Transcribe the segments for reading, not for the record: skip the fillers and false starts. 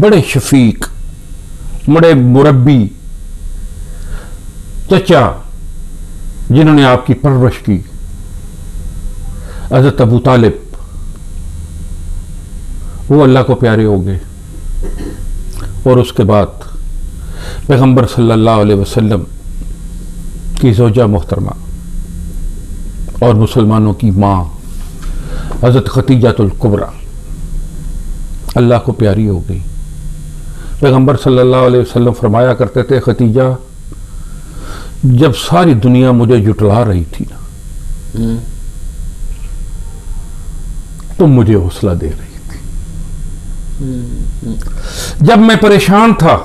بڑے شفیق، بڑے مربی چچا جنہوں نے آپ کی پرورش کی، حضرت ابو طالب، وہ اللہ کو پیارے ہو گئے، اور اس کے بعد پیغمبر صلی اللہ علیہ وسلم کی زوجہ محترمہ اور مسلمانوں کی ماں حضرت خدیجہ الکبریٰ اللہ کو پیاری ہو گئی۔ پیغمبر صلی اللہ علیہ وسلم فرمایا کرتے تھے، خدیجہ جب ساری دنیا مجھے جھٹلا رہی تھی نا، تم مجھے حوصلہ دے رہی تھی، جب میں پریشان تھا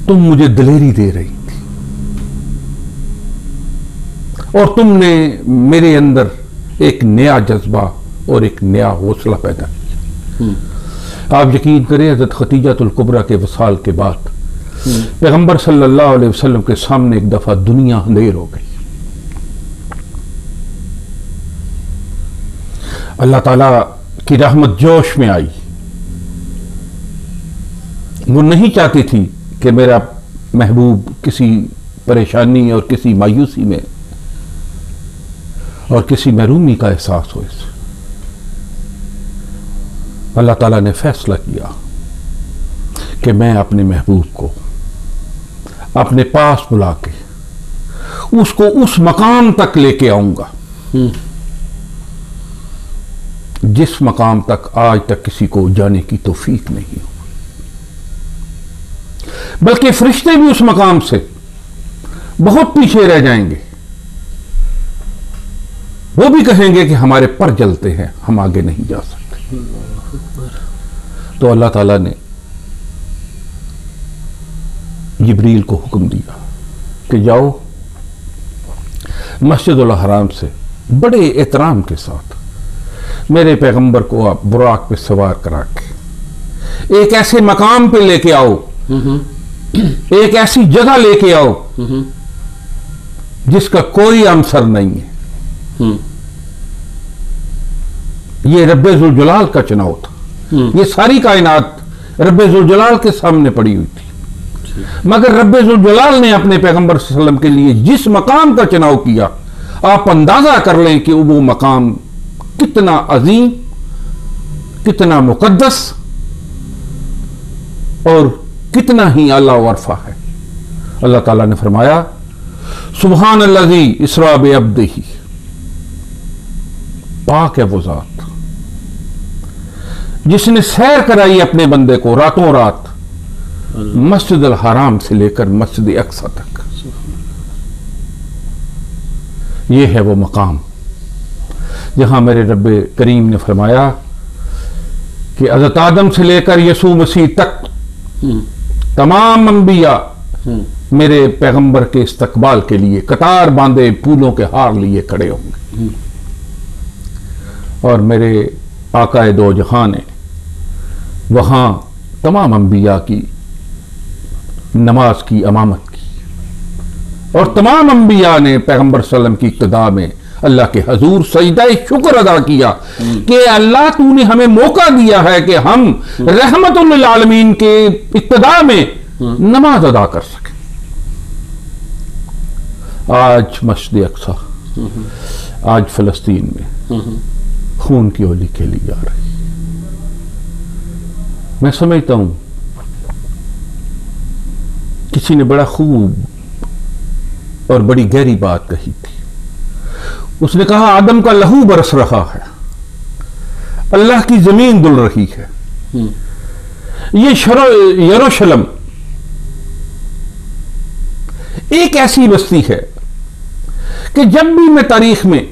تم مجھے دلیری دے رہی تھی، اور تم نے میرے اندر ایک نیا جذبہ اور ایک نیا حوصلہ پیدا کیا۔ آپ یقین کریں، حضرت خدیجہ الکبریٰ کے وصال کے بعد پیغمبر صلی اللہ علیہ وسلم کے سامنے ایک دفعہ دنیا اندھیر ہو گئی۔ اللہ تعالیٰ کی رحمت جوش میں آئی۔ وہ نہیں چاہتی تھی کہ میرا محبوب کسی پریشانی اور کسی مایوسی میں اور کسی محرومی کا احساس ہو۔ اس اللہ تعالیٰ نے فیصلہ کیا کہ میں اپنے محبوب کو اپنے پاس بلا کے اس کو اس مقام تک لے کے آؤں گا جس مقام تک آج تک کسی کو جانے کی توفیق نہیں ہو، بلکہ فرشتے بھی اس مقام سے بہت پیچھے رہ جائیں گے۔ وہ بھی کہیں گے کہ ہمارے پر جلتے ہیں، ہم آگے نہیں جا سکتے۔ تو اللہ تعالیٰ نے جبریل کو حکم دیا کہ جاؤ مسجد الحرام سے بڑے احترام کے ساتھ میرے پیغمبر کو آپ براق پہ سوار کرا کے ایک ایسے مقام پہ لے کے آؤ، ایک ایسی جگہ لے کے آؤ جس کا کوئی عنصر نہیں ہے۔ یہ رب ذوالجلال کا چناؤ تھا، یہ ساری کائنات رب ذوالجلال کے سامنے پڑی ہوئی تھی، مگر رب ذوالجلال نے اپنے پیغمبر صلی اللہ علیہ وسلم کے لیے جس مقام کا چناؤ کیا، آپ اندازہ کر لیں کہ وہ مقام کتنا عظیم، کتنا مقدس اور کتنا ہی اعلیٰ ورفع ہے۔ اللہ تعالیٰ نے فرمایا سبحان الذی اسریٰ بعبدہ، پاک ہے وہ ذات جس نے سیر کرائی اپنے بندے کو راتوں رات مسجد الحرام سے لے کر مسجد اقصی تک۔ یہ ہے وہ مقام جہاں میرے رب کریم نے فرمایا کہ حضرت آدم سے لے کر یسوع مسیح تک تمام انبیاء میرے پیغمبر کے استقبال کے لیے قطار باندھے پھولوں کے ہار لیے کھڑے ہوں گے، اور میرے آقا دو جہاں نے وہاں تمام انبیاء کی نماز کی امامت کی، اور تمام انبیاء نے پیغمبر صلی اللہ علیہ وسلم کی اقتداء میں اللہ کے حضور سجدہ شکر ادا کیا کہ اللہ تو نے ہمیں موقع دیا ہے کہ ہم رحمت للعالمین کے اقتداء میں نماز ادا کر سکیں۔ آج مسجد اقصی، آج فلسطین میں خون کی ہولی کھیلی جا رہی۔ میں سمجھتا ہوں کسی نے بڑا خوب اور بڑی گہری بات کہی تھی۔ اس نے کہا آدم کا لہو برس رہا ہے، اللہ کی زمین دل رہی ہے۔ یہ یروشلم ایک ایسی بستی ہے کہ جب بھی میں تاریخ میں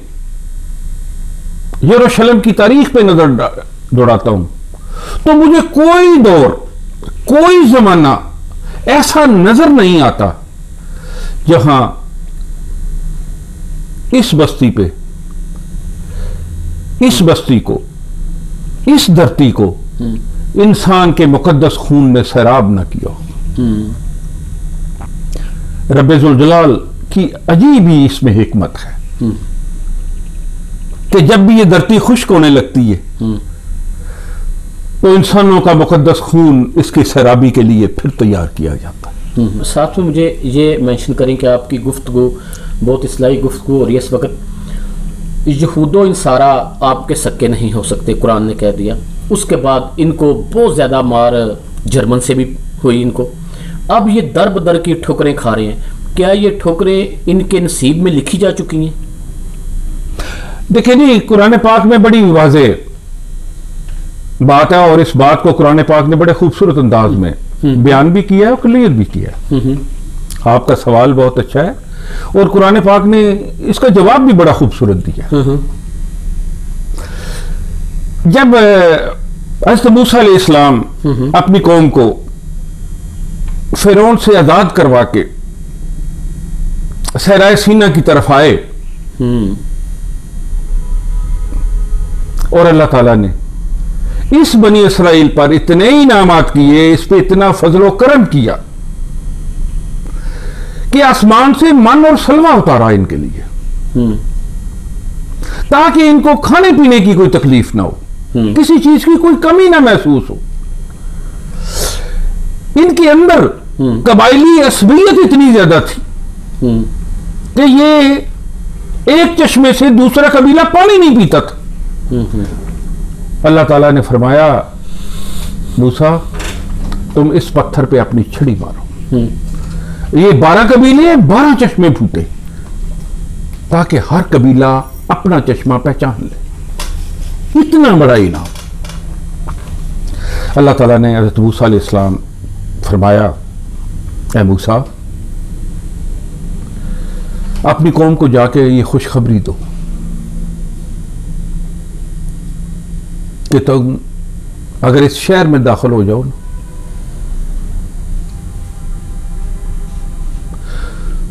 یروشلم کی تاریخ پہ نظر دوڑاتا ہوں تو مجھے کوئی دور، کوئی زمانہ ایسا نظر نہیں آتا جہاں اس بستی پہ، اس بستی کو، اس دھرتی کو انسان کے مقدس خون نے سیراب نہ کیا ہو۔ رب ذوالجلال کی عجیب ہی اس میں حکمت ہے کہ جب بھی یہ دھرتی خشک ہونے لگتی ہے تو انسانوں کا مقدس خون اس کی سیرابی کے لیے پھر تیار کیا جاتا ہے۔ ساتھ میں مجھے یہ مینشن کریں کہ آپ کی گفتگو بہت اصلاحی گفتگو ہو رہی ہے اس وقت۔ یہود و انصارا آپ کے سکے نہیں ہو سکتے، قرآن نے کہہ دیا۔ اس کے بعد ان کو بہت زیادہ مار جرمن سے بھی ہوئی ان کو، اب یہ در بدر کی ٹھوکریں کھا رہے ہیں۔ کیا یہ ٹھوکریں ان کے نصیب میں لکھی جا چکی ہیں؟ دیکھیں جی، قرآن پاک میں بڑی واضح بات ہے، اور اس بات کو قرآن پاک نے بڑے خوبصورت انداز میں بیان بھی کیا ہے اور کلیئر بھی کیا ہے۔ آپ کا سوال بہت اچھا ہے، اور قرآن پاک نے اس کا جواب بھی بڑا خوبصورت دیا۔ جب حضرت موسیٰ علیہ السلام اپنی قوم کو فرعون سے آزاد کروا کے صحرائے سینا کی طرف آئے، اور اللہ تعالیٰ نے اس بنی اسرائیل پر اتنے انعامات کیے، اس پہ اتنا فضل و کرم کیا کہ آسمان سے من اور سلوہ اتارا ان کے لیے، تاکہ ان کو کھانے پینے کی کوئی تکلیف نہ ہو، کسی چیز کی کوئی کمی نہ محسوس ہو۔ ان کے اندر قبائلی عصبیت اتنی زیادہ تھی کہ یہ ایک چشمے سے دوسرا قبیلہ پانی نہیں پیتا تھا۔ اللہ تعالیٰ نے فرمایا، موسیٰ تم اس پتھر پہ اپنی چھڑی مارو، یہ 12 قبیلے 12 چشمے پھوٹے، تاکہ ہر قبیلہ اپنا چشمہ پہچان لے۔ اتنا بڑا انعام۔ اللہ تعالیٰ نے حضرت موسیٰ علیہ السلام فرمایا، اے موسیٰ اپنی قوم کو جا کے یہ خوشخبری دو کہ تم اگر اس شہر میں داخل ہو جاؤ نا،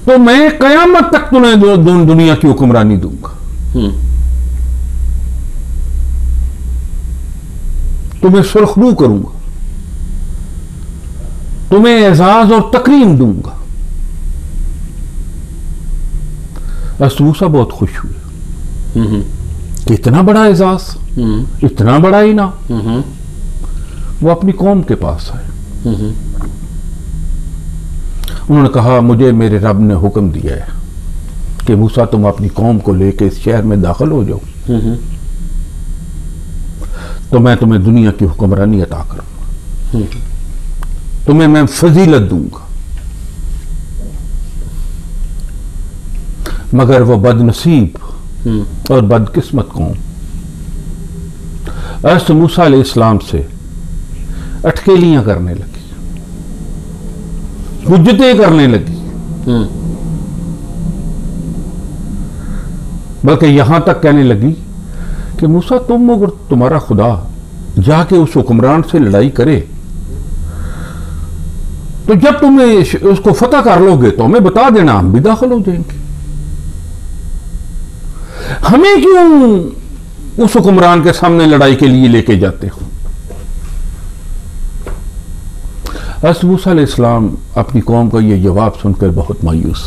تو میں قیامت تک تمہیں دنیا کی حکمرانی دوں گا، تمہیں سرخرو کروں گا، تمہیں اعزاز اور تکریم دوں گا۔ حضرت موسیٰ بہت خوش ہوئے کہ اتنا بڑا اعزاز، اتنا بڑا انعام۔ وہ اپنی قوم کے پاس آئے، انہوں نے کہا، مجھے میرے رب نے حکم دیا ہے کہ موسیٰ تم اپنی قوم کو لے کے اس شہر میں داخل ہو جاؤ، تو میں تمہیں دنیا کی حکمرانی عطا کروں گا، تمہیں میں فضیلت دوں گا۔ مگر وہ بد نصیب اور بدقسمت قوم حضرت موسیٰ علیہ السلام سے اٹکیلیاں کرنے لگی، حجتیں کرنے لگی، بلکہ یہاں تک کہنے لگی کہ موسیٰ تم اگر تمہارا خدا جا کے اس حکمران سے لڑائی کرے تو جب تم اس کو فتح کر لو گے تو ہمیں بتا دینا، ہم بھی داخل ہو جائیں گے، ہمیں کیوں اس حکمران کے سامنے لڑائی کے لیے لے کے جاتے ہو؟ حضرت موسیٰ علیہ السلام اپنی قوم کا یہ جواب سن کر بہت مایوس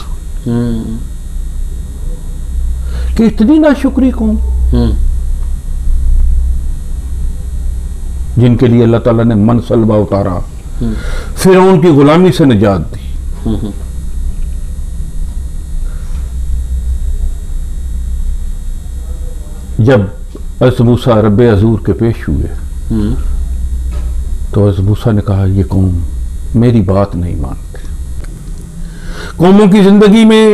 کہ اتنی ناشکری قوم جن کے لیے اللہ تعالیٰ نے من سلوہ اتارا، فرعون کی غلامی سے نجات دی۔ جب حضرت موسیٰ رب حضور کے پیش ہوئے تو حضرت موسیٰ نے کہا، یہ قوم میری بات نہیں مانتی۔ قوموں کی زندگی میں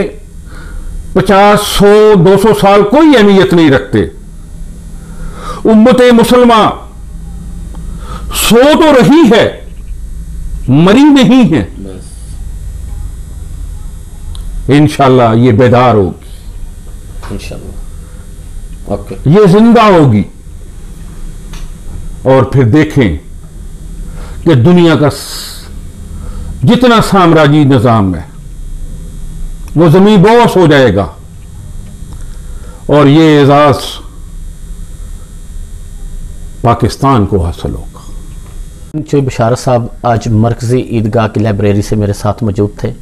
50، 100، 200 سال کوئی اہمیت نہیں رکھتے، امت مسلمہ سو تو رہی ہے، مری نہیں ہے۔ انشاءاللہ یہ بیدار ہوگی، انشاءاللہ یہ زندہ ہوگی، اور پھر دیکھیں کہ دنیا کا جتنا سامراجی نظام ہے وہ زمین بوس ہو جائے گا، اور یہ اعزاز پاکستان کو حاصل ہوگا۔ چوئی بشارت صاحب آج مرکزی عیدگاہ کی لائبریری سے میرے ساتھ موجود تھے،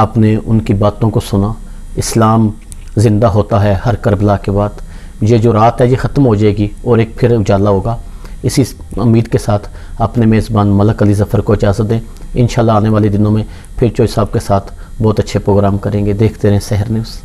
آپ نے ان کی باتوں کو سنا۔ اسلام زندہ ہوتا ہے ہر کربلا کے بعد، یہ جو رات ہے یہ ختم ہو جائے گی اور ایک پھر اجالا ہوگا۔ اسی امید کے ساتھ اپنے میزبان ملک علی ظفر کو اجازت دیں. انشاءاللہ آنے والے دنوں میں پھر چوئی صاحب کے ساتھ بہت اچھے پروگرام کریں گے. دیکھتے رہیں سحر نیوز.